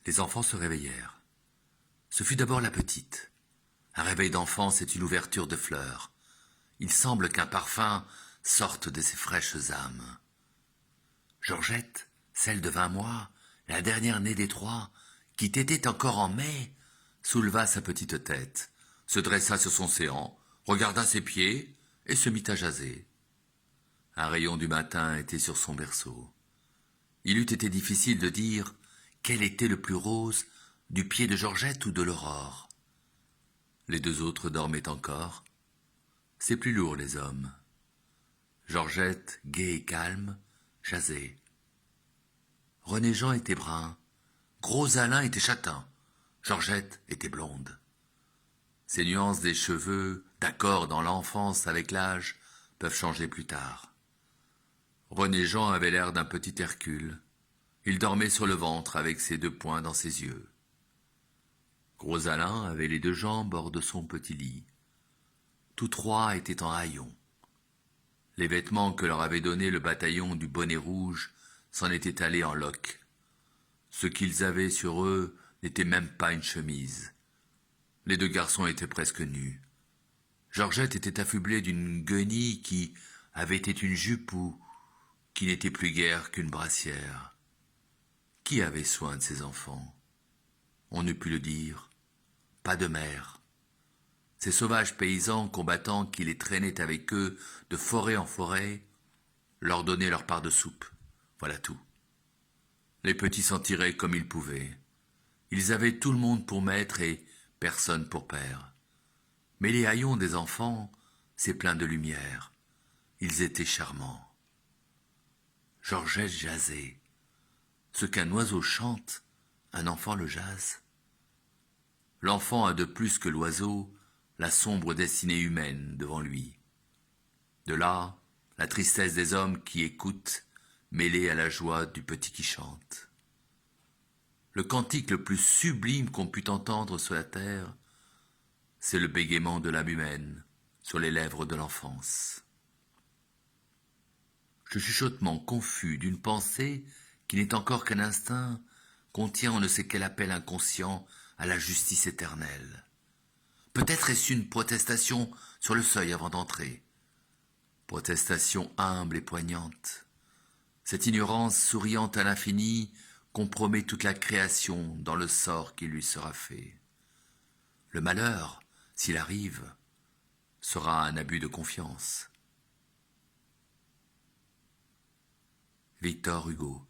Les enfants se réveillèrent. Ce fut d'abord la petite. Un réveil d'enfant, c'est une ouverture de fleurs. Il semble qu'un parfum sorte de ses fraîches âmes. Georgette, celle de 20 mois, la dernière née des trois, qui tétait encore en mai, souleva sa petite tête, se dressa sur son séant, regarda ses pieds et se mit à jaser. Un rayon du matin était sur son berceau. Il eût été difficile de dire quel était le plus rose, du pied de Georgette ou de l'aurore. Les deux autres dormaient encore. C'est plus lourd, les hommes. Georgette, gaie et calme, jasait. René Jean était brun, Gros Alain était châtain, Georgette était blonde. Ces nuances des cheveux, d'accord dans l'enfance avec l'âge, peuvent changer plus tard. René Jean avait l'air d'un petit Hercule. Il dormait sur le ventre avec ses 2 poings dans ses yeux. Gros Alain avait les 2 jambes hors de son petit lit. Tous 3 étaient en haillons. Les vêtements que leur avait donnés le bataillon du bonnet rouge s'en étaient allés en loques. Ce qu'ils avaient sur eux n'était même pas une chemise. Les 2 garçons étaient presque nus. Georgette était affublée d'une guenille qui avait été une jupe ou qui n'était plus guère qu'une brassière. Qui avait soin de ses enfants? On eût pu le dire. Pas de mère. Ces sauvages paysans combattants qui les traînaient avec eux de forêt en forêt leur donnaient leur part de soupe. Voilà tout. Les petits s'en tiraient comme ils pouvaient. Ils avaient tout le monde pour maître et personne pour père. Mais les haillons des enfants, c'est plein de lumière. Ils étaient charmants. Georgette jasait. Ce qu'un oiseau chante, un enfant le jase. L'enfant a de plus que l'oiseau la sombre destinée humaine devant lui. De là, la tristesse des hommes qui écoutent, mêlée à la joie du petit qui chante. Le cantique le plus sublime qu'on pût entendre sur la terre, c'est le bégaiement de l'âme humaine sur les lèvres de l'enfance. Ce chuchotement confus d'une pensée qui n'est encore qu'un instinct contient on ne sait quel appel inconscient à la justice éternelle. Peut-être est-ce une protestation sur le seuil avant d'entrer. Protestation humble et poignante. Cette ignorance souriante à l'infini compromet toute la création dans le sort qui lui sera fait. Le malheur, s'il arrive, sera un abus de confiance. Victor Hugo.